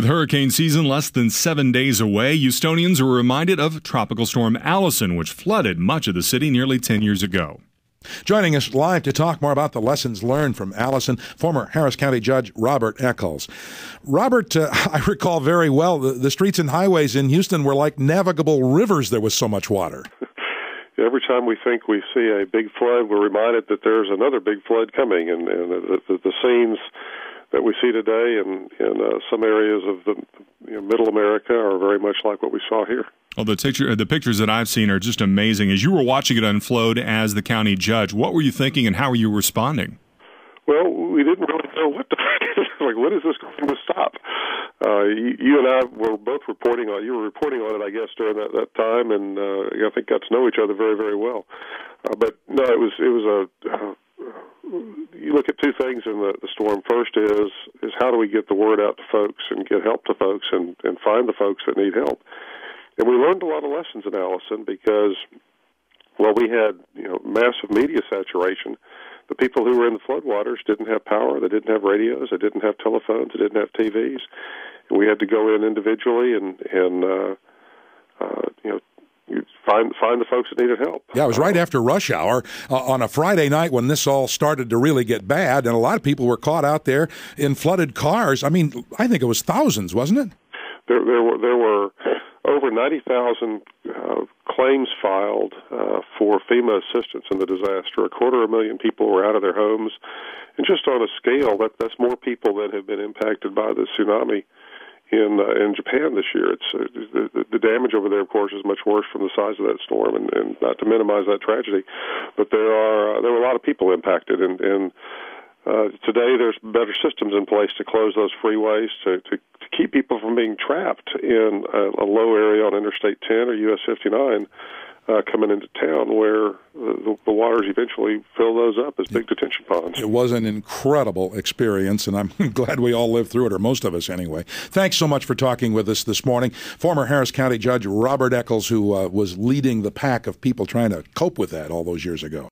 With hurricane season less than 7 days away, Houstonians were reminded of Tropical Storm Allison, which flooded much of the city nearly 10 years ago. Joining us live to talk more about the lessons learned from Allison, former Harris County Judge Robert Eckels. Robert, I recall very well the streets and highways in Houston were like navigable rivers. There was so much water. Every time we think we see a big flood, we're reminded that there's another big flood coming, and the scenes that we see today in some areas of the Middle America are very much like what we saw here. Well, the pictures that I've seen are just amazing. As you were watching it unfold as the county judge, what were you thinking and how were you responding? Well, we didn't really know what to like. When is this going to stop? You and I were both reporting on. You were reporting on it, I guess, during that time, and I think got to know each other very, very well. But no, it was you look at two things in the storm. First is how do we get the word out to folks and get help to folks and find the folks that need help. And we learned a lot of lessons in Allison because, well, we had massive media saturation. The people who were in the floodwaters didn't have power. They didn't have radios. They didn't have telephones. They didn't have TVs. And we had to go in individually and find the folks that needed help. Yeah, it was right after rush hour on a Friday night when this all started to really get bad, and a lot of people were caught out there in flooded cars. I mean, I think it was thousands, wasn't it? There were over 90,000 claims filed for FEMA assistance in the disaster. 250,000 people were out of their homes, and just on a scale, that's more people than have been impacted by the tsunami in Japan this year. It's the damage over there, of course, is much worse from the size of that storm, and not to minimize that tragedy, but there were a lot of people impacted, and today there's better systems in place to close those freeways to keep people from being trapped in a low area on Interstate 10 or US 59 coming into town where the waters eventually fill those up as big detention ponds. It was an incredible experience, and I'm glad we all lived through it, or most of us anyway. Thanks so much for talking with us this morning. Former Harris County Judge Robert Eckels, who was leading the pack of people trying to cope with that all those years ago.